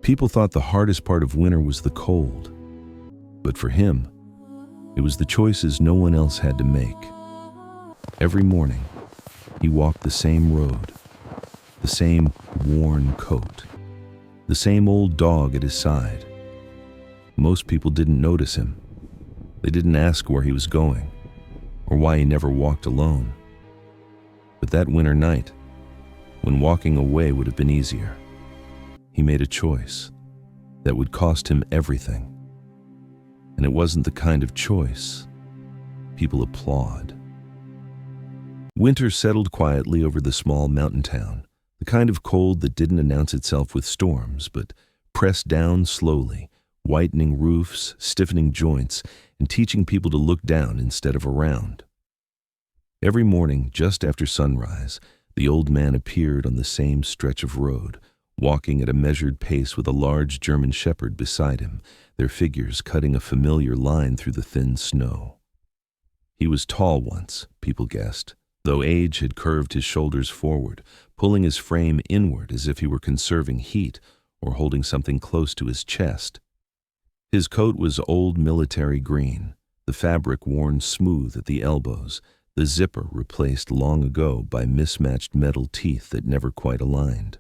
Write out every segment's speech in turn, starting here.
People thought the hardest part of winter was the cold, but for him, it was the choices no one else had to make. Every morning, he walked the same road, the same worn coat, the same old dog at his side. Most people didn't notice him. They didn't ask where he was going or why he never walked alone. But that winter night, when walking away would have been easier, he made a choice that would cost him everything. And it wasn't the kind of choice people applaud. Winter settled quietly over the small mountain town, the kind of cold that didn't announce itself with storms, but pressed down slowly, whitening roofs, stiffening joints, and teaching people to look down instead of around. Every morning, just after sunrise, the old man appeared on the same stretch of road, walking at a measured pace with a large German shepherd beside him, their figures cutting a familiar line through the thin snow. He was tall once, people guessed, though age had curved his shoulders forward, pulling his frame inward as if he were conserving heat or holding something close to his chest. His coat was old military green, the fabric worn smooth at the elbows, the zipper replaced long ago by mismatched metal teeth that never quite aligned.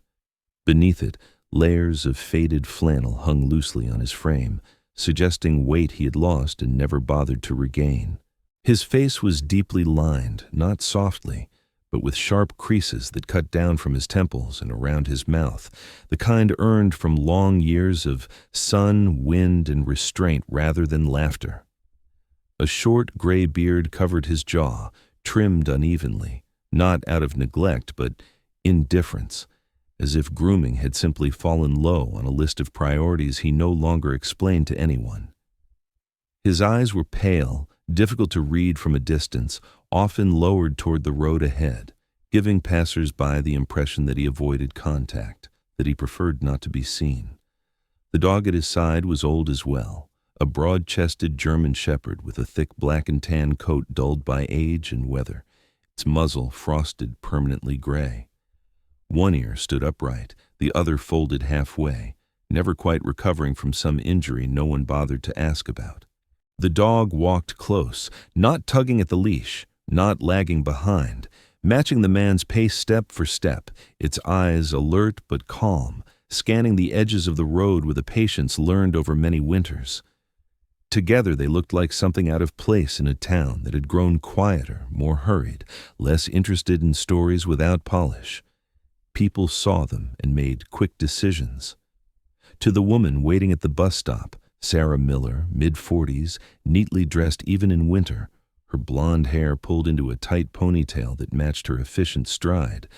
Beneath it, layers of faded flannel hung loosely on his frame, suggesting weight he had lost and never bothered to regain. His face was deeply lined, not softly, but with sharp creases that cut down from his temples and around his mouth, the kind earned from long years of sun, wind, and restraint rather than laughter. A short gray beard covered his jaw, trimmed unevenly, not out of neglect but indifference, as if grooming had simply fallen low on a list of priorities he no longer explained to anyone. His eyes were pale, difficult to read from a distance, often lowered toward the road ahead, giving passers-by the impression that he avoided contact, that he preferred not to be seen. The dog at his side was old as well, a broad-chested German shepherd with a thick black and tan coat dulled by age and weather, its muzzle frosted permanently gray. One ear stood upright, the other folded halfway, never quite recovering from some injury no one bothered to ask about. The dog walked close, not tugging at the leash, not lagging behind, matching the man's pace step for step, its eyes alert but calm, scanning the edges of the road with a patience learned over many winters. Together they looked like something out of place in a town that had grown quieter, more hurried, less interested in stories without polish. People saw them and made quick decisions. To the woman waiting at the bus stop, Sarah Miller, mid-40s, neatly dressed even in winter, her blonde hair pulled into a tight ponytail that matched her efficient stride.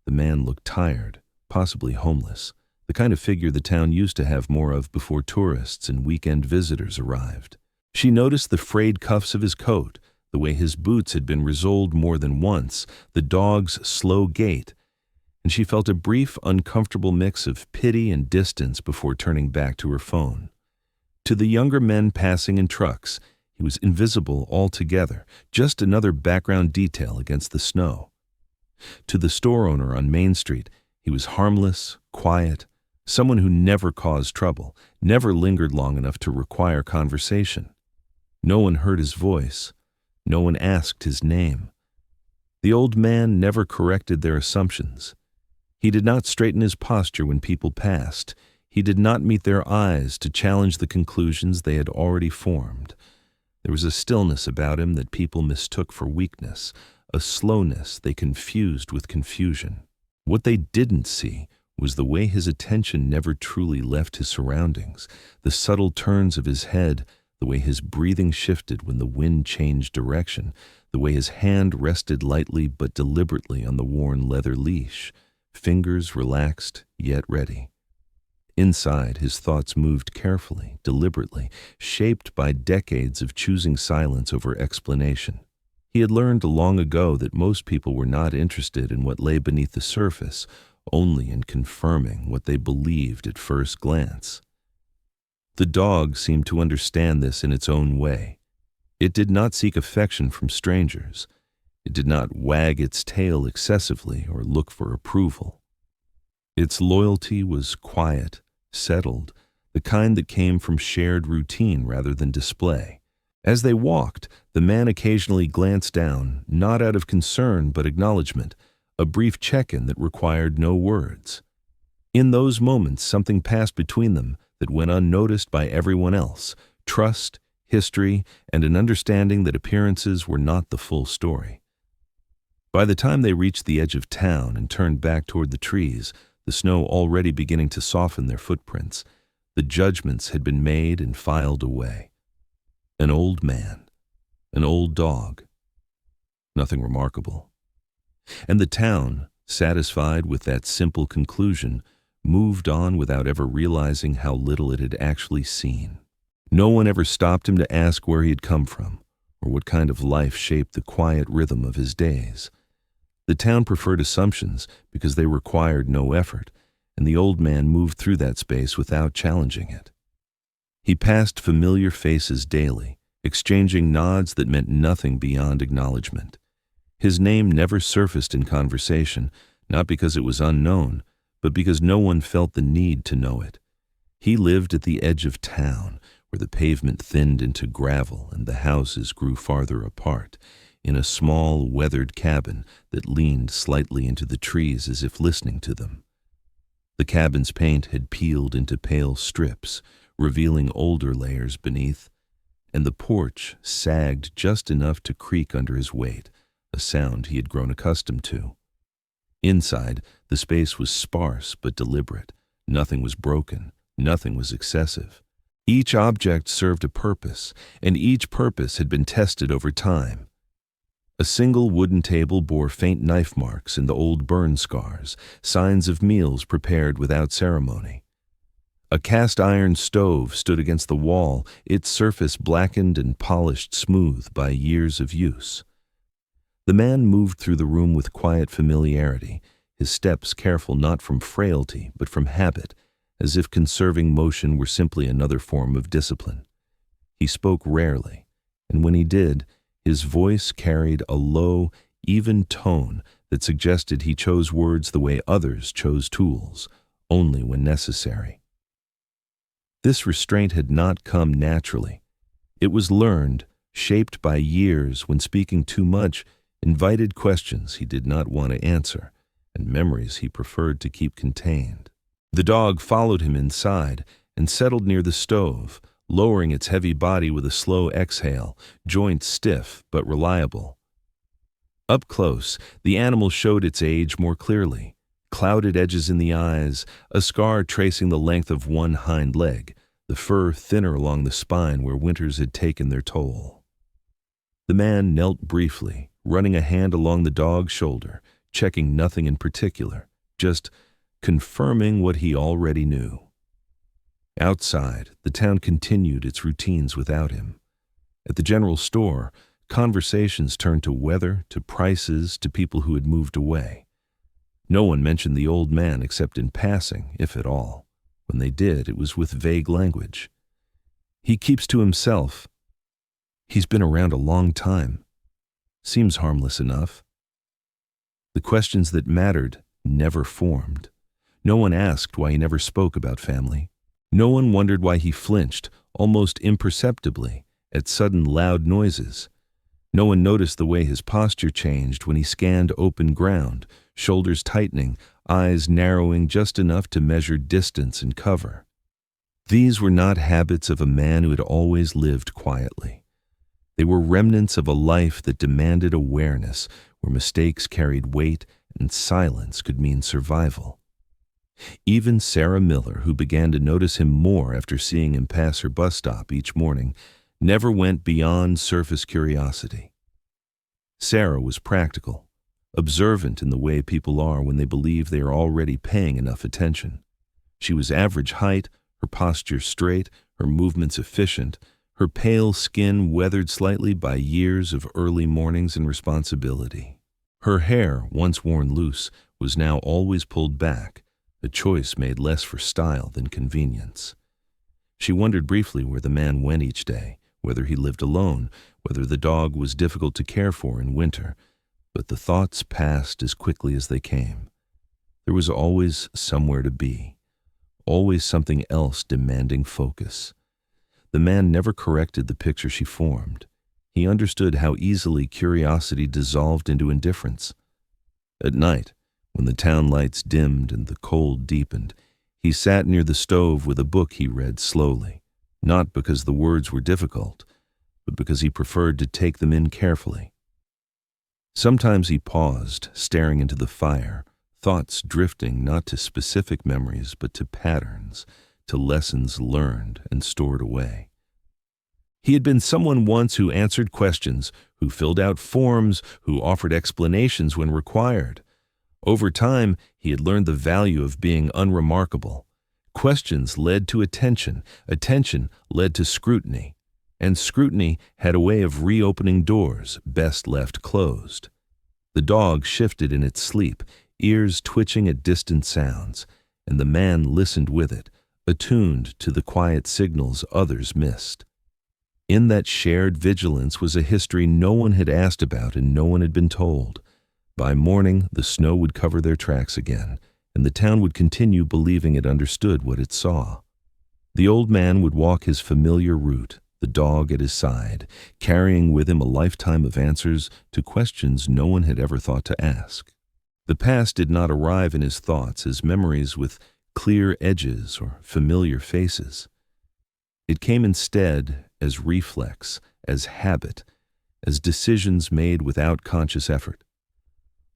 The man looked tired, possibly homeless, the kind of figure the town used to have more of before tourists and weekend visitors arrived. She noticed the frayed cuffs of his coat, the way his boots had been resoled more than once, the dog's slow gait, and she felt a brief, uncomfortable mix of pity and distance before turning back to her phone. To the younger men passing in trucks, he was invisible altogether, just another background detail against the snow. To the store owner on Main Street, he was harmless, quiet, someone who never caused trouble, never lingered long enough to require conversation. No one heard his voice. No one asked his name. The old man never corrected their assumptions. He did not straighten his posture when people passed. He did not meet their eyes to challenge the conclusions they had already formed. There was a stillness about him that people mistook for weakness, a slowness they confused with confusion. What they didn't see was the way his attention never truly left his surroundings, the subtle turns of his head, the way his breathing shifted when the wind changed direction, the way his hand rested lightly but deliberately on the worn leather leash, fingers relaxed yet ready. Inside, his thoughts moved carefully, deliberately, shaped by decades of choosing silence over explanation. He had learned long ago that most people were not interested in what lay beneath the surface, only in confirming what they believed at first glance. The dog seemed to understand this in its own way. It did not seek affection from strangers. It did not wag its tail excessively or look for approval. Its loyalty was quiet, settled, the kind that came from shared routine rather than display. As they walked, the man occasionally glanced down, not out of concern but acknowledgement, a brief check-in that required no words. In those moments, something passed between them that went unnoticed by everyone else: trust, history, and an understanding that appearances were not the full story. By the time they reached the edge of town and turned back toward the trees, the snow already beginning to soften their footprints, the judgments had been made and filed away. An old man, an old dog, nothing remarkable. And the town, satisfied with that simple conclusion, moved on without ever realizing how little it had actually seen. No one ever stopped him to ask where he had come from, or what kind of life shaped the quiet rhythm of his days. The town preferred assumptions because they required no effort, and the old man moved through that space without challenging it. He passed familiar faces daily, exchanging nods that meant nothing beyond acknowledgement. His name never surfaced in conversation, not because it was unknown, but because no one felt the need to know it. He lived at the edge of town, where the pavement thinned into gravel and the houses grew farther apart, in a small, weathered cabin that leaned slightly into the trees as if listening to them. The cabin's paint had peeled into pale strips, revealing older layers beneath, and the porch sagged just enough to creak under his weight, a sound he had grown accustomed to. Inside, the space was sparse but deliberate. Nothing was broken, nothing was excessive. Each object served a purpose, and each purpose had been tested over time. A single wooden table bore faint knife marks and the old burn scars, signs of meals prepared without ceremony. A cast-iron stove stood against the wall, its surface blackened and polished smooth by years of use. The man moved through the room with quiet familiarity, his steps careful not from frailty but from habit, as if conserving motion were simply another form of discipline. He spoke rarely, and when he did, his voice carried a low, even tone that suggested he chose words the way others chose tools, only when necessary. This restraint had not come naturally. It was learned, shaped by years when speaking too much invited questions he did not want to answer, and memories he preferred to keep contained. The dog followed him inside and settled near the stove, lowering its heavy body with a slow exhale, joints stiff but reliable. Up close, the animal showed its age more clearly. Clouded edges in the eyes, a scar tracing the length of one hind leg, the fur thinner along the spine where winters had taken their toll. The man knelt briefly, running a hand along the dog's shoulder, checking nothing in particular, just confirming what he already knew. Outside, the town continued its routines without him. At the general store, conversations turned to weather, to prices, to people who had moved away. No one mentioned the old man except in passing, if at all. When they did, it was with vague language. He keeps to himself. He's been around a long time. Seems harmless enough. The questions that mattered never formed. No one asked why he never spoke about family. No one wondered why he flinched, almost imperceptibly, at sudden loud noises. No one noticed the way his posture changed when he scanned open ground, shoulders tightening, eyes narrowing just enough to measure distance and cover. These were not habits of a man who had always lived quietly. They were remnants of a life that demanded awareness, where mistakes carried weight and silence could mean survival. Even Sarah Miller, who began to notice him more after seeing him pass her bus stop each morning, never went beyond surface curiosity. Sarah was practical, observant in the way people are when they believe they are already paying enough attention. She was average height, her posture straight, her movements efficient, her pale skin weathered slightly by years of early mornings and responsibility. Her hair, once worn loose, was now always pulled back, a choice made less for style than convenience. She wondered briefly where the man went each day, whether he lived alone, whether the dog was difficult to care for in winter, but the thoughts passed as quickly as they came. There was always somewhere to be, always something else demanding focus. The man never corrected the picture she formed. He understood how easily curiosity dissolved into indifference. At night, when the town lights dimmed and the cold deepened, he sat near the stove with a book he read slowly, not because the words were difficult, but because he preferred to take them in carefully. Sometimes he paused, staring into the fire, thoughts drifting not to specific memories but to patterns, to lessons learned and stored away. He had been someone once who answered questions, who filled out forms, who offered explanations when required. Over time, he had learned the value of being unremarkable. Questions led to attention, attention led to scrutiny, and scrutiny had a way of reopening doors best left closed. The dog shifted in its sleep, ears twitching at distant sounds, and the man listened with it, attuned to the quiet signals others missed. In that shared vigilance was a history no one had asked about and no one had been told. By morning, the snow would cover their tracks again, and the town would continue believing it understood what it saw. The old man would walk his familiar route, the dog at his side, carrying with him a lifetime of answers to questions no one had ever thought to ask. The past did not arrive in his thoughts as memories with clear edges or familiar faces. It came instead as reflex, as habit, as decisions made without conscious effort.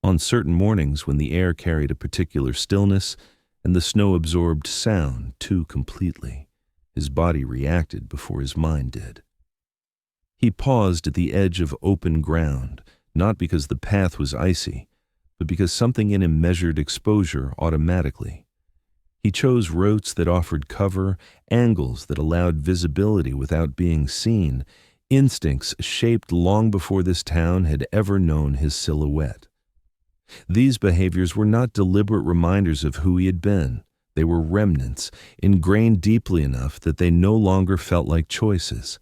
On certain mornings when the air carried a particular stillness and the snow absorbed sound too completely, his body reacted before his mind did. He paused at the edge of open ground, not because the path was icy, but because something in him measured exposure automatically. He chose routes that offered cover, angles that allowed visibility without being seen, instincts shaped long before this town had ever known his silhouette. These behaviors were not deliberate reminders of who he had been. They were remnants, ingrained deeply enough that they no longer felt like choices.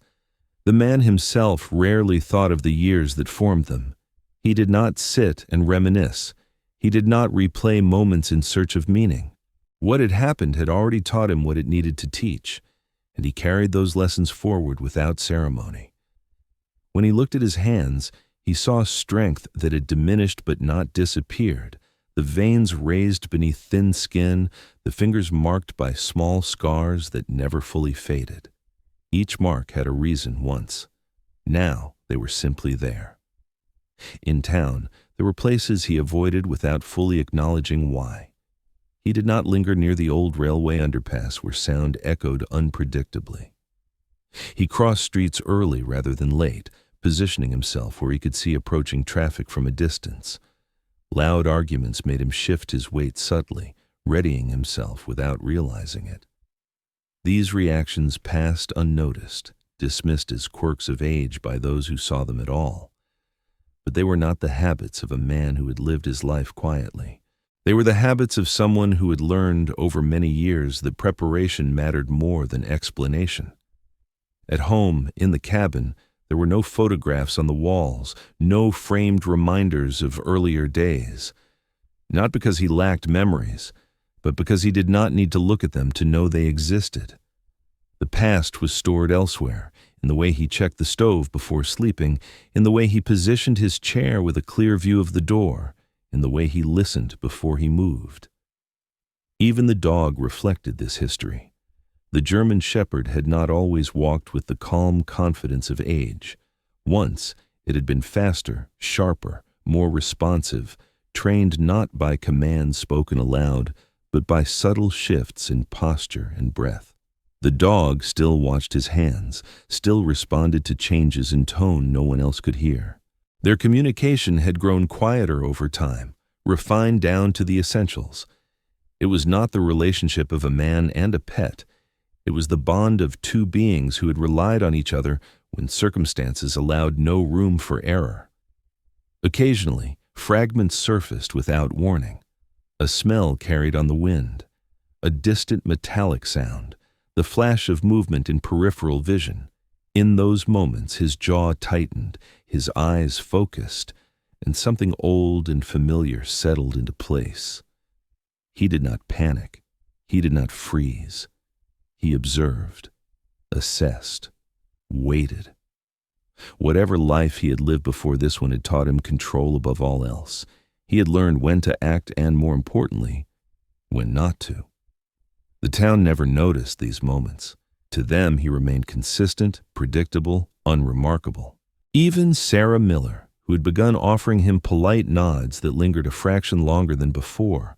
The man himself rarely thought of the years that formed them. He did not sit and reminisce. He did not replay moments in search of meaning. What had happened had already taught him what it needed to teach, and he carried those lessons forward without ceremony. When he looked at his hands, he saw strength that had diminished but not disappeared, the veins raised beneath thin skin, the fingers marked by small scars that never fully faded. Each mark had a reason once. Now they were simply there. In town, there were places he avoided without fully acknowledging why. He did not linger near the old railway underpass where sound echoed unpredictably. He crossed streets early rather than late, positioning himself where he could see approaching traffic from a distance. Loud arguments made him shift his weight subtly, readying himself without realizing it. These reactions passed unnoticed, dismissed as quirks of age by those who saw them at all. But they were not the habits of a man who had lived his life quietly. They were the habits of someone who had learned over many years that preparation mattered more than explanation. At home, in the cabin, there were no photographs on the walls, no framed reminders of earlier days. Not because he lacked memories, but because he did not need to look at them to know they existed. The past was stored elsewhere, in the way he checked the stove before sleeping, in the way he positioned his chair with a clear view of the door, in the way he listened before he moved. Even the dog reflected this history. The German shepherd had not always walked with the calm confidence of age. Once, it had been faster, sharper, more responsive, trained not by commands spoken aloud, but by subtle shifts in posture and breath. The dog still watched his hands, still responded to changes in tone no one else could hear. Their communication had grown quieter over time, refined down to the essentials. It was not the relationship of a man and a pet. It was the bond of two beings who had relied on each other when circumstances allowed no room for error. Occasionally, fragments surfaced without warning. A smell carried on the wind, a distant metallic sound, the flash of movement in peripheral vision. In those moments, his jaw tightened, his eyes focused, and something old and familiar settled into place. He did not panic. He did not freeze. He observed, assessed, waited. Whatever life he had lived before this one had taught him control above all else. He had learned when to act and, more importantly, when not to. The town never noticed these moments. To them, he remained consistent, predictable, unremarkable. Even Sarah Miller, who had begun offering him polite nods that lingered a fraction longer than before,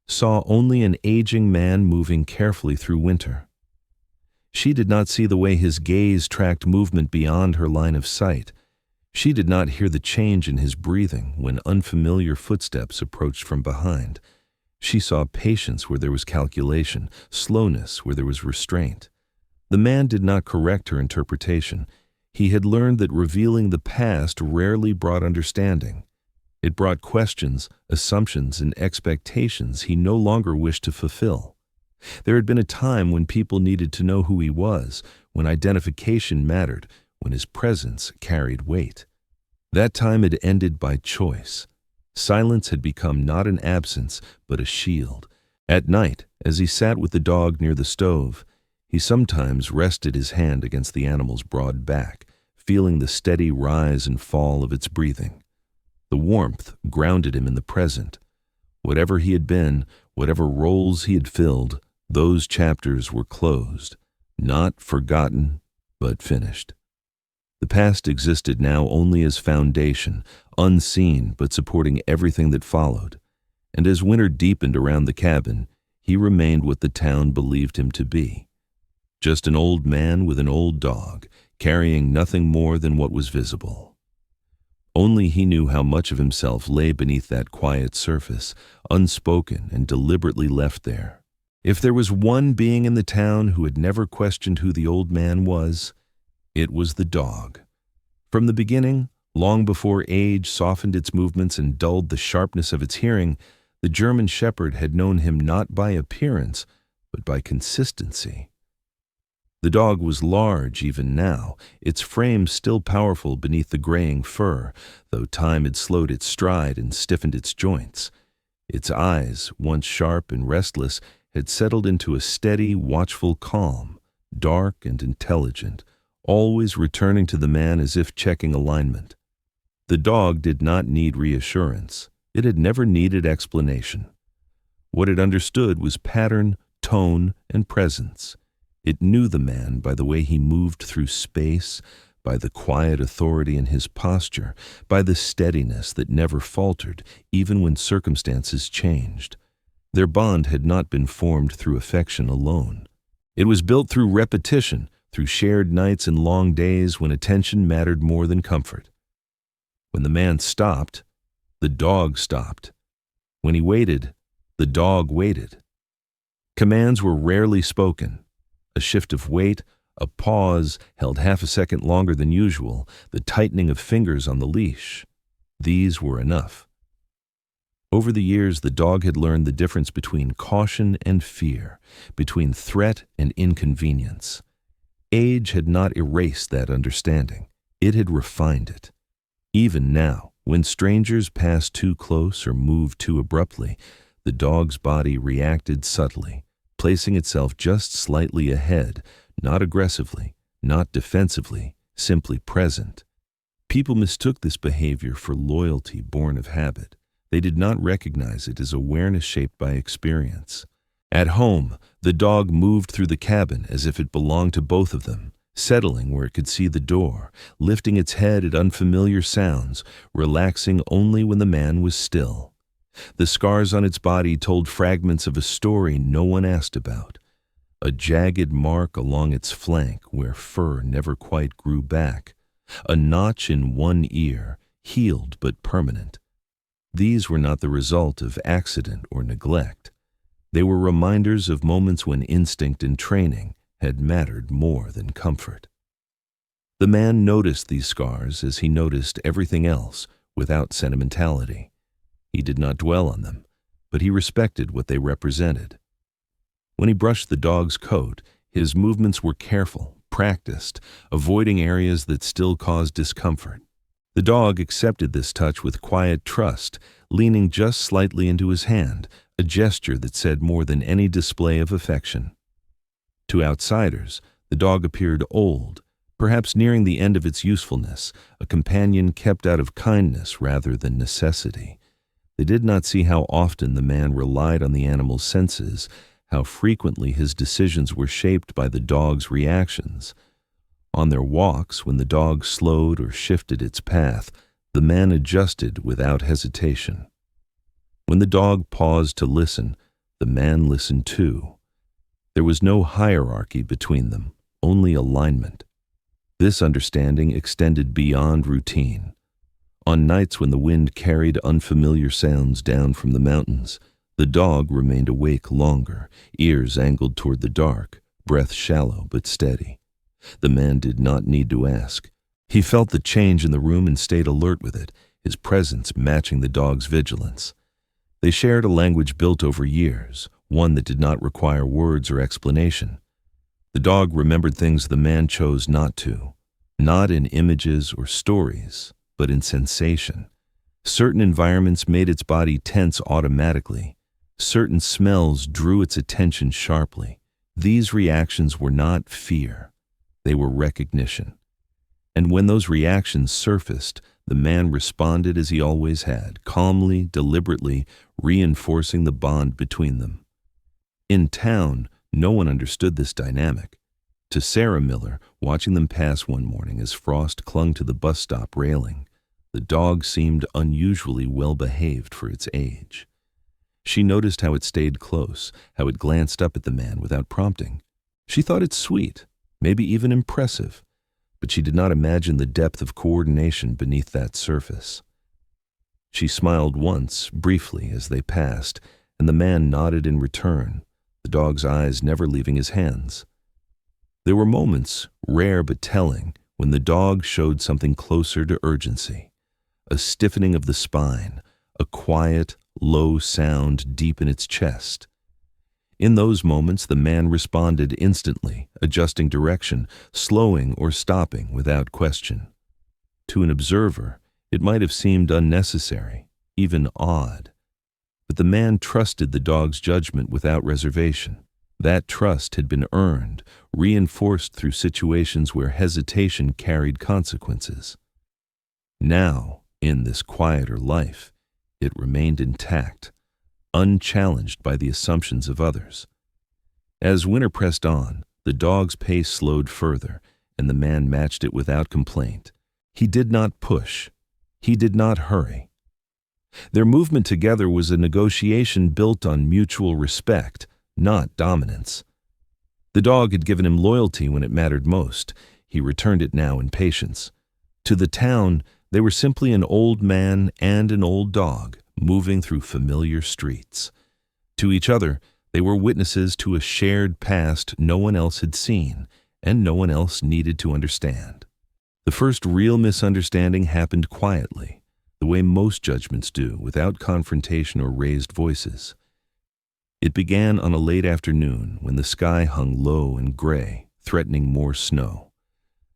saw only an aging man moving carefully through winter. She did not see the way his gaze tracked movement beyond her line of sight. She did not hear the change in his breathing when unfamiliar footsteps approached from behind. She saw patience where there was calculation, slowness where there was restraint. The man did not correct her interpretation. He had learned that revealing the past rarely brought understanding. It brought questions, assumptions, and expectations he no longer wished to fulfill. There had been a time when people needed to know who he was, when identification mattered, when his presence carried weight. That time had ended by choice. Silence had become not an absence, but a shield. At night, as he sat with the dog near the stove, he sometimes rested his hand against the animal's broad back, feeling the steady rise and fall of its breathing. The warmth grounded him in the present. Whatever he had been, whatever roles he had filled, those chapters were closed, not forgotten, but finished. The past existed now only as foundation, unseen but supporting everything that followed. And as winter deepened around the cabin, he remained what the town believed him to be. Just an old man with an old dog, carrying nothing more than what was visible. Only he knew how much of himself lay beneath that quiet surface, unspoken and deliberately left there. If there was one being in the town who had never questioned who the old man was, it was the dog. From the beginning, long before age softened its movements and dulled the sharpness of its hearing, the German shepherd had known him not by appearance, but by consistency. The dog was large even now, its frame still powerful beneath the graying fur, though time had slowed its stride and stiffened its joints. Its eyes, once sharp and restless, had settled into a steady, watchful calm, dark and intelligent, always returning to the man as if checking alignment. The dog did not need reassurance. It had never needed explanation. What it understood was pattern, tone, and presence. It knew the man by the way he moved through space, by the quiet authority in his posture, by the steadiness that never faltered, even when circumstances changed. Their bond had not been formed through affection alone. It was built through repetition, through shared nights and long days when attention mattered more than comfort. When the man stopped, the dog stopped. When he waited, the dog waited. Commands were rarely spoken. A shift of weight, a pause held half a second longer than usual, the tightening of fingers on the leash. These were enough. Over the years, the dog had learned the difference between caution and fear, between threat and inconvenience. Age had not erased that understanding. It had refined it. Even now, when strangers passed too close or moved too abruptly, the dog's body reacted subtly, placing itself just slightly ahead, not aggressively, not defensively, simply present. People mistook this behavior for loyalty born of habit. They did not recognize it as awareness shaped by experience. At home, the dog moved through the cabin as if it belonged to both of them, settling where it could see the door, lifting its head at unfamiliar sounds, relaxing only when the man was still. The scars on its body told fragments of a story no one asked about. A jagged mark along its flank where fur never quite grew back. A notch in one ear, healed but permanent. These were not the result of accident or neglect. They were reminders of moments when instinct and training had mattered more than comfort. The man noticed these scars as he noticed everything else without sentimentality. He did not dwell on them, but he respected what they represented. When he brushed the dog's coat, his movements were careful, practiced, avoiding areas that still caused discomfort. The dog accepted this touch with quiet trust, leaning just slightly into his hand, a gesture that said more than any display of affection. To outsiders, the dog appeared old, perhaps nearing the end of its usefulness, a companion kept out of kindness rather than necessity. They did not see how often the man relied on the animal's senses, how frequently his decisions were shaped by the dog's reactions. On their walks, when the dog slowed or shifted its path, the man adjusted without hesitation. When the dog paused to listen, the man listened too. There was no hierarchy between them, only alignment. This understanding extended beyond routine. On nights when the wind carried unfamiliar sounds down from the mountains, the dog remained awake longer, ears angled toward the dark, breath shallow but steady. The man did not need to ask. He felt the change in the room and stayed alert with it, his presence matching the dog's vigilance. They shared a language built over years, one that did not require words or explanation. The dog remembered things the man chose not to, not in images or stories, but in sensation. Certain environments made its body tense automatically. Certain smells drew its attention sharply. These reactions were not fear. They were recognition. And when those reactions surfaced, the man responded as he always had, calmly, deliberately, reinforcing the bond between them. In town, no one understood this dynamic. To Sarah Miller, watching them pass one morning as Frost clung to the bus stop railing, the dog seemed unusually well behaved for its age. She noticed how it stayed close, how it glanced up at the man without prompting. She thought it sweet, maybe even impressive, but she did not imagine the depth of coordination beneath that surface. She smiled once, briefly, as they passed, and the man nodded in return, the dog's eyes never leaving his hands. There were moments, rare but telling, when the dog showed something closer to urgency. A stiffening of the spine, a quiet, low sound deep in its chest. In those moments, the man responded instantly, adjusting direction, slowing or stopping without question. To an observer, it might have seemed unnecessary, even odd. But the man trusted the dog's judgment without reservation. That trust had been earned, reinforced through situations where hesitation carried consequences. Now, in this quieter life, it remained intact, unchallenged by the assumptions of others. As winter pressed on, the dog's pace slowed further, and the man matched it without complaint. He did not push. He did not hurry. Their movement together was a negotiation built on mutual respect, not dominance. The dog had given him loyalty when it mattered most. He returned it now in patience. To the town, they were simply an old man and an old dog, moving through familiar streets. To each other, they were witnesses to a shared past no one else had seen, and no one else needed to understand. The first real misunderstanding happened quietly, the way most judgments do, without confrontation or raised voices. It began on a late afternoon when the sky hung low and gray, threatening more snow.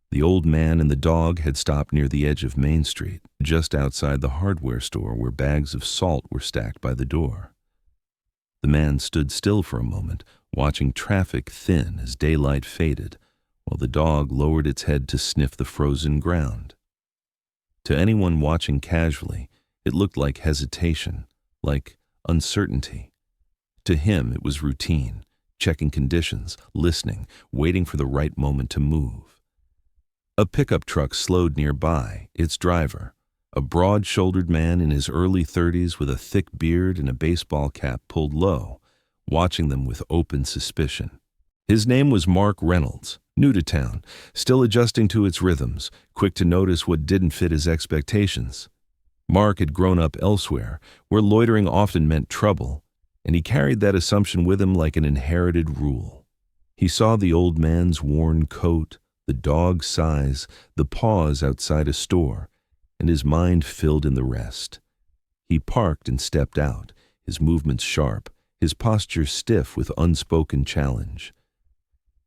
The old man and the dog had stopped near the edge of Main Street, just outside the hardware store where bags of salt were stacked by the door. The man stood still for a moment, watching traffic thin as daylight faded, while the dog lowered its head to sniff the frozen ground. To anyone watching casually, it looked like hesitation, like uncertainty. To him, it was routine, checking conditions, listening, waiting for the right moment to move. A pickup truck slowed nearby, its driver, a broad-shouldered man in his early 30s with a thick beard and a baseball cap pulled low, watching them with open suspicion. His name was Mark Reynolds, new to town, still adjusting to its rhythms, quick to notice what didn't fit his expectations. Mark had grown up elsewhere, where loitering often meant trouble, and he carried that assumption with him like an inherited rule. He saw the old man's worn coat, the dog's size, the pause outside a store, and his mind filled in the rest. He parked and stepped out, his movements sharp, his posture stiff with unspoken challenge.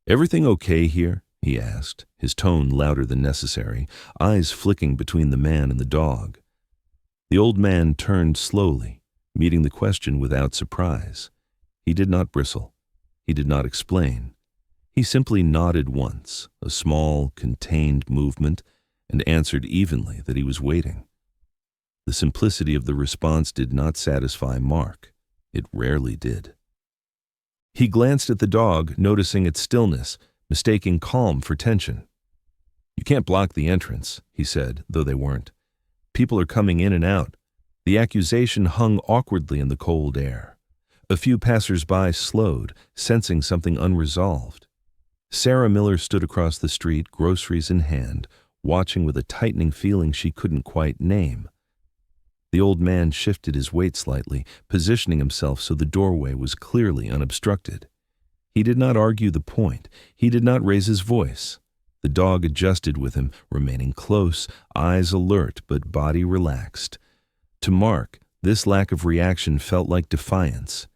"Everything okay here?" he asked, his tone louder than necessary, eyes flicking between the man and the dog. The old man turned slowly, meeting the question without surprise. He did not bristle. He did not explain. He simply nodded once, a small, contained movement, and answered evenly that he was waiting. The simplicity of the response did not satisfy Mark. It rarely did. He glanced at the dog, noticing its stillness, mistaking calm for tension. "You can't block the entrance," he said, though they weren't. "People are coming in and out." The accusation hung awkwardly in the cold air. A few passers-by slowed, sensing something unresolved. Sarah Miller stood across the street, groceries in hand, watching with a tightening feeling she couldn't quite name. The old man shifted his weight slightly, positioning himself so the doorway was clearly unobstructed. He did not argue the point. He did not raise his voice. The dog adjusted with him, remaining close, eyes alert but body relaxed. To Mark, this lack of reaction felt like defiance.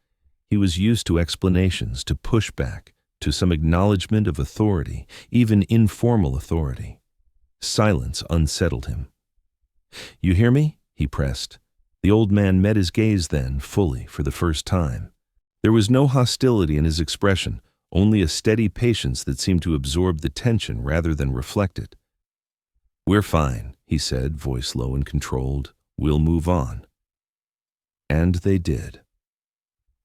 He was used to explanations, to pushback, to some acknowledgement of authority, even informal authority. Silence unsettled him. "You hear me?" he pressed. The old man met his gaze then, fully, for the first time. There was no hostility in his expression, only a steady patience that seemed to absorb the tension rather than reflect it. "We're fine," he said, voice low and controlled. "We'll move on." And they did.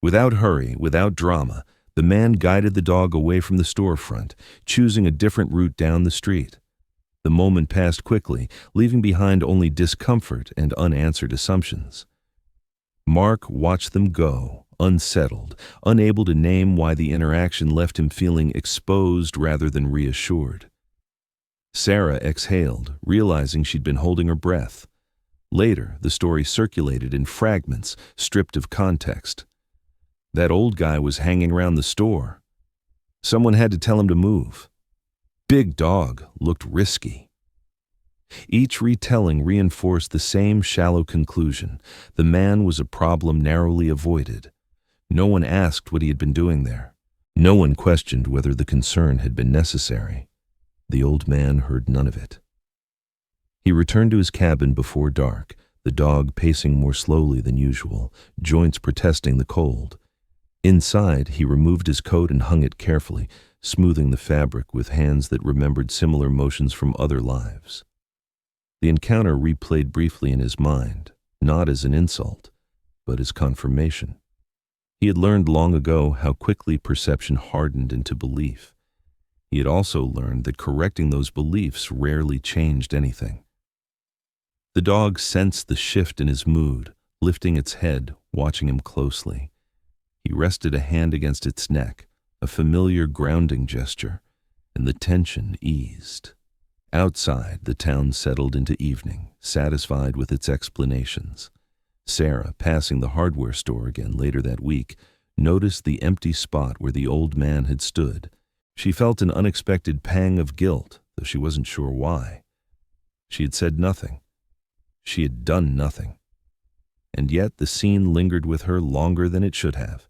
Without hurry, without drama, the man guided the dog away from the storefront, choosing a different route down the street. The moment passed quickly, leaving behind only discomfort and unanswered assumptions. Mark watched them go, unsettled, unable to name why the interaction left him feeling exposed rather than reassured. Sarah exhaled, realizing she'd been holding her breath. Later, the story circulated in fragments, stripped of context. That old guy was hanging around the store. Someone had to tell him to move. Big Dog looked risky. Each retelling reinforced the same shallow conclusion. The man was a problem narrowly avoided. No one asked what he had been doing there. No one questioned whether the concern had been necessary. The old man heard none of it. He returned to his cabin before dark, the dog pacing more slowly than usual, joints protesting the cold. Inside, he removed his coat and hung it carefully, smoothing the fabric with hands that remembered similar motions from other lives. The encounter replayed briefly in his mind, not as an insult, but as confirmation. He had learned long ago how quickly perception hardened into belief. He had also learned that correcting those beliefs rarely changed anything. The dog sensed the shift in his mood, lifting its head, watching him closely. He rested a hand against its neck, a familiar grounding gesture, and the tension eased. Outside, the town settled into evening, satisfied with its explanations. Sarah, passing the hardware store again later that week, noticed the empty spot where the old man had stood. She felt an unexpected pang of guilt, though she wasn't sure why. She had said nothing. She had done nothing. And yet the scene lingered with her longer than it should have.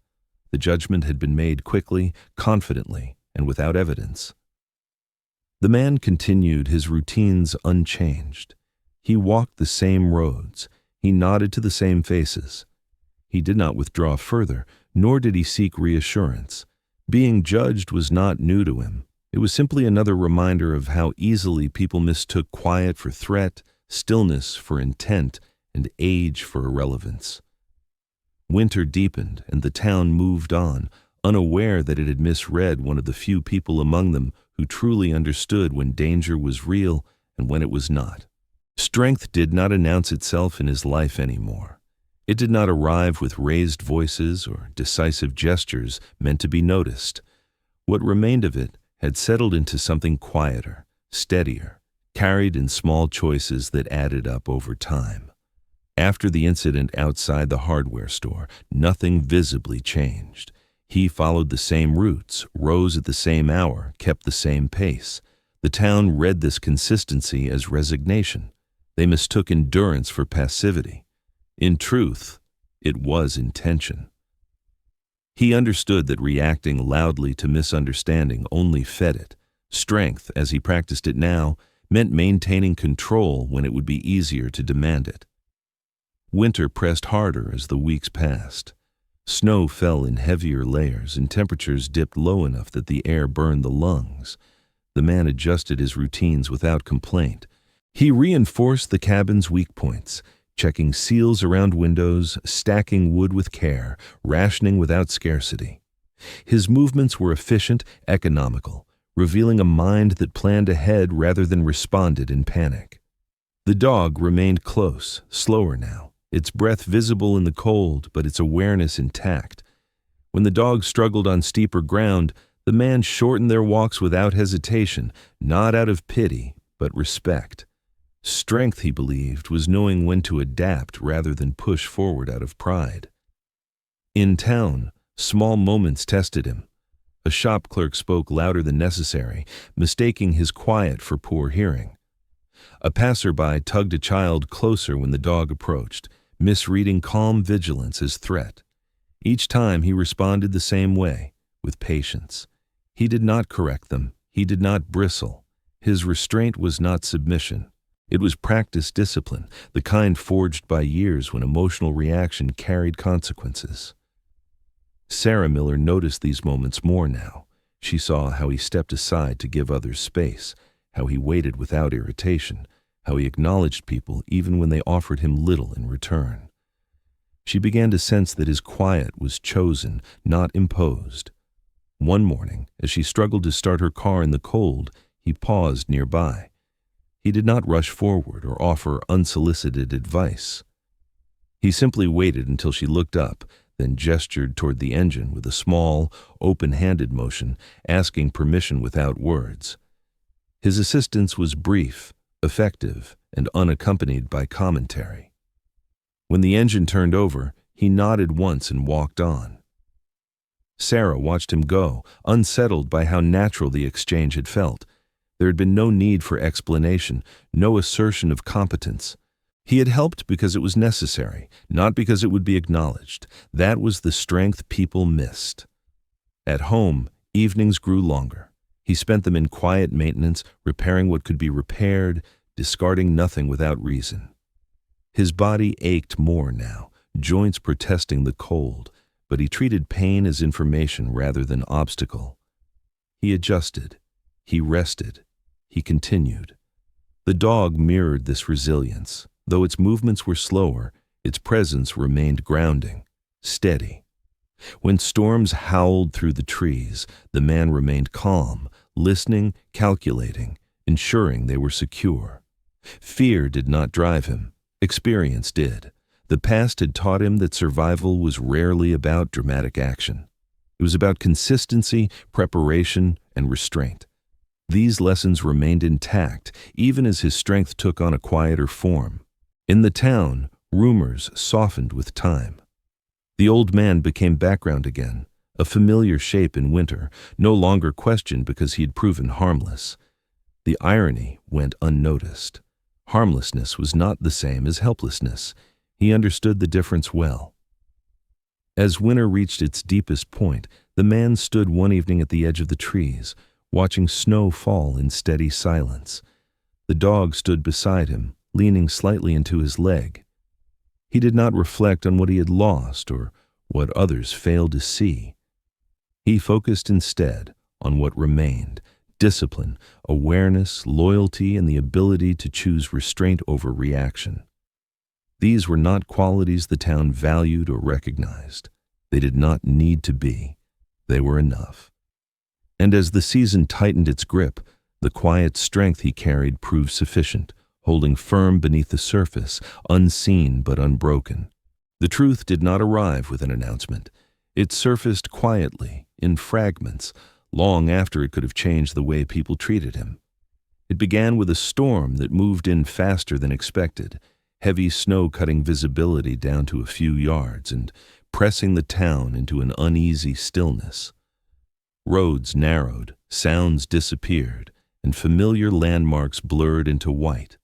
The judgment had been made quickly, confidently, and without evidence. The man continued his routines unchanged. He walked the same roads. He nodded to the same faces. He did not withdraw further, nor did he seek reassurance. Being judged was not new to him. It was simply another reminder of how easily people mistook quiet for threat, stillness for intent, and age for irrelevance. Winter deepened, and the town moved on, unaware that it had misread one of the few people among them who truly understood when danger was real and when it was not. Strength did not announce itself in his life anymore. It did not arrive with raised voices or decisive gestures meant to be noticed. What remained of it had settled into something quieter, steadier, carried in small choices that added up over time. After the incident outside the hardware store, nothing visibly changed. He followed the same routes, rose at the same hour, kept the same pace. The town read this consistency as resignation. They mistook endurance for passivity. In truth, it was intention. He understood that reacting loudly to misunderstanding only fed it. Strength, as he practiced it now, meant maintaining control when it would be easier to demand it. Winter pressed harder as the weeks passed. Snow fell in heavier layers and temperatures dipped low enough that the air burned the lungs. The man adjusted his routines without complaint. He reinforced the cabin's weak points, checking seals around windows, stacking wood with care, rationing without scarcity. His movements were efficient, economical, revealing a mind that planned ahead rather than responded in panic. The dog remained close, slower now, its breath visible in the cold, but its awareness intact. When the dog struggled on steeper ground, the man shortened their walks without hesitation, not out of pity, but respect. Strength, he believed, was knowing when to adapt rather than push forward out of pride. In town, small moments tested him. A shop clerk spoke louder than necessary, mistaking his quiet for poor hearing. A passerby tugged a child closer when the dog approached, misreading calm vigilance as threat. Each time he responded the same way, with patience. He did not correct them. He did not bristle. His restraint was not submission. It was practiced discipline, the kind forged by years when emotional reaction carried consequences. Sarah Miller noticed these moments more now. She saw how he stepped aside to give others space, how he waited without irritation, how he acknowledged people even when they offered him little in return. She began to sense that his quiet was chosen, not imposed. One morning, as she struggled to start her car in the cold, he paused nearby. He did not rush forward or offer unsolicited advice. He simply waited until she looked up, then gestured toward the engine with a small, open-handed motion, asking permission without words. His assistance was brief, effective, and unaccompanied by commentary. When the engine turned over, he nodded once and walked on. Sarah watched him go, unsettled by how natural the exchange had felt. There had been no need for explanation, no assertion of competence. He had helped because it was necessary, not because it would be acknowledged. That was the strength people missed. At home, evenings grew longer. He spent them in quiet maintenance, repairing what could be repaired, discarding nothing without reason. His body ached more now, joints protesting the cold, but he treated pain as information rather than obstacle. He adjusted. He rested. He continued. The dog mirrored this resilience. Though its movements were slower, its presence remained grounding, steady. When storms howled through the trees, the man remained calm, listening, calculating, ensuring they were secure. Fear did not drive him. Experience did. The past had taught him that survival was rarely about dramatic action. It was about consistency, preparation, and restraint. These lessons remained intact, even as his strength took on a quieter form. In the town, rumors softened with time. The old man became background again, a familiar shape in winter, no longer questioned because he had proven harmless. The irony went unnoticed. Harmlessness was not the same as helplessness. He understood the difference well. As winter reached its deepest point, the man stood one evening at the edge of the trees, watching snow fall in steady silence. The dog stood beside him, leaning slightly into his leg. He did not reflect on what he had lost or what others failed to see. He focused instead on what remained: discipline, awareness, loyalty, and the ability to choose restraint over reaction. These were not qualities the town valued or recognized. They did not need to be. They were enough. And as the season tightened its grip, the quiet strength he carried proved sufficient, holding firm beneath the surface, unseen but unbroken. The truth did not arrive with an announcement. It surfaced quietly, in fragments, long after it could have changed the way people treated him. It began with a storm that moved in faster than expected, heavy snow cutting visibility down to a few yards and pressing the town into an uneasy stillness. Roads narrowed, sounds disappeared, and familiar landmarks blurred into white.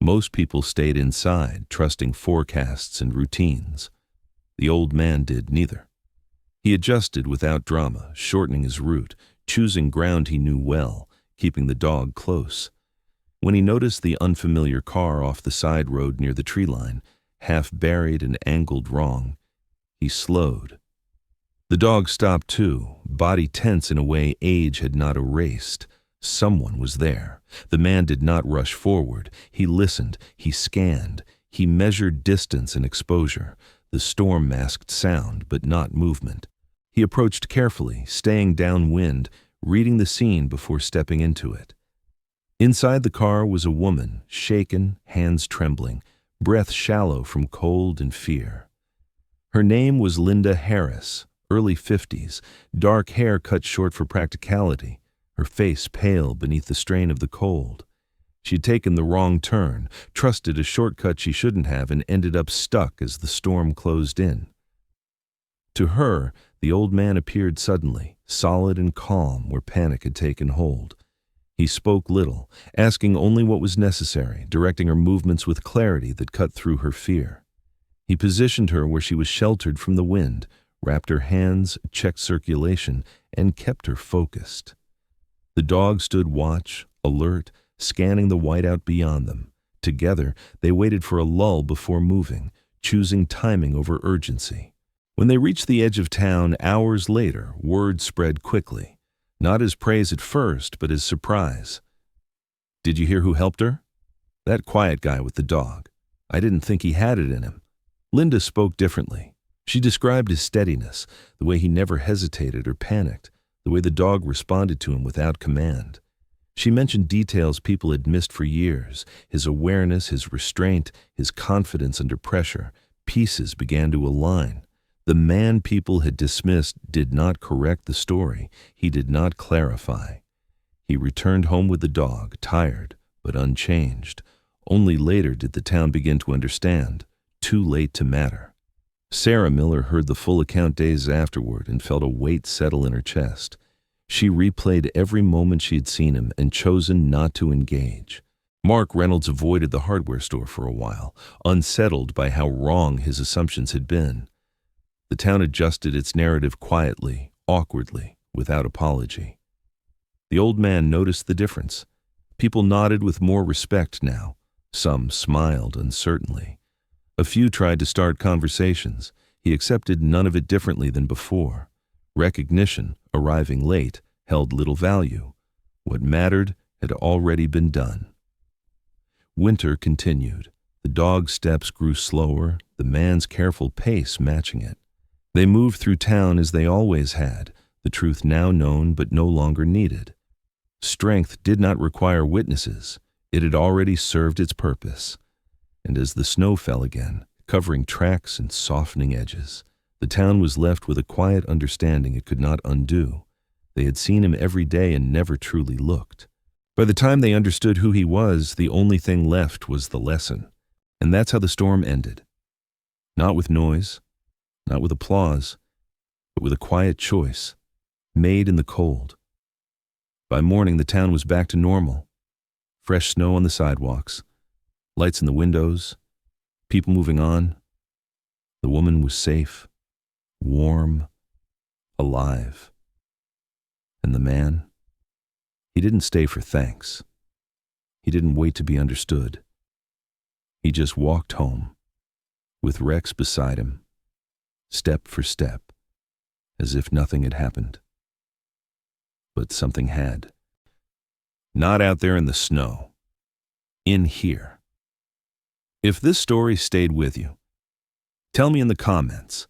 Most people stayed inside, trusting forecasts and routines. The old man did neither. He adjusted without drama, shortening his route, choosing ground he knew well, keeping the dog close. When he noticed the unfamiliar car off the side road near the tree line, half buried and angled wrong. He slowed. The dog stopped too, body tense in a way age had not erased. Someone was there. The man did not rush forward. He listened, he scanned, he measured distance and exposure. The storm masked sound, but not movement. He approached carefully, staying downwind, reading the scene before stepping into it. Inside the car was a woman, shaken, hands trembling, breath shallow from cold and fear. Her name was Linda Harris, early 50s, dark hair cut short for practicality, her face pale beneath the strain of the cold. She'd taken the wrong turn, trusted a shortcut she shouldn't have, and ended up stuck as the storm closed in. To her, the old man appeared suddenly, solid and calm where panic had taken hold. He spoke little, asking only what was necessary, directing her movements with clarity that cut through her fear. He positioned her where she was sheltered from the wind, wrapped her hands, checked circulation, and kept her focused. The dog stood watch, alert, scanning the whiteout beyond them. Together, they waited for a lull before moving, choosing timing over urgency. When they reached the edge of town hours later, word spread quickly, not as praise at first, but as surprise. "Did you hear who helped her? That quiet guy with the dog. I didn't think he had it in him." Linda spoke differently. She described his steadiness, the way he never hesitated or panicked, the way the dog responded to him without command. She mentioned details people had missed for years, his awareness, his restraint, his confidence under pressure. Pieces began to align. The man people had dismissed did not correct the story. He did not clarify. He returned home with the dog, tired but unchanged. Only later did the town begin to understand. Too late to matter. Sarah Miller heard the full account days afterward and felt a weight settle in her chest. She replayed every moment she had seen him and chosen not to engage. Mark Reynolds avoided the hardware store for a while, unsettled by how wrong his assumptions had been. The town adjusted its narrative quietly, awkwardly, without apology. The old man noticed the difference. People nodded with more respect now. Some smiled uncertainly. A few tried to start conversations. He accepted none of it differently than before. Recognition, arriving late, held little value. What mattered had already been done. Winter continued. The dog's steps grew slower, the man's careful pace matching it. They moved through town as they always had, the truth now known but no longer needed. Strength did not require witnesses. It had already served its purpose. And as the snow fell again, covering tracks and softening edges, the town was left with a quiet understanding it could not undo. They had seen him every day and never truly looked. By the time they understood who he was, the only thing left was the lesson. And that's how the storm ended. Not with noise, not with applause, but with a quiet choice, made in the cold. By morning, the town was back to normal. Fresh snow on the sidewalks, lights in the windows, people moving on. The woman was safe, warm, alive. And the man? He didn't stay for thanks. He didn't wait to be understood. He just walked home, with Rex beside him, step for step, as if nothing had happened. But something had. Not out there in the snow. In here. If this story stayed with you, tell me in the comments.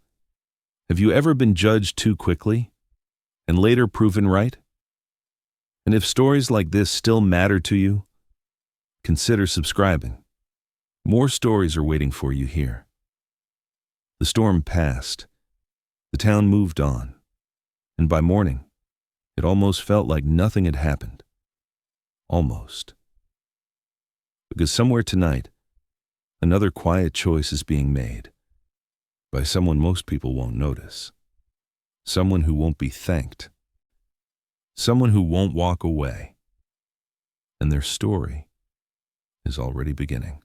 Have you ever been judged too quickly and later proven right? And if stories like this still matter to you, consider subscribing. More stories are waiting for you here. The storm passed. The town moved on. And by morning, it almost felt like nothing had happened. Almost. Because somewhere tonight, another quiet choice is being made. By someone most people won't notice. Someone who won't be thanked. Someone who won't walk away. And their story is already beginning.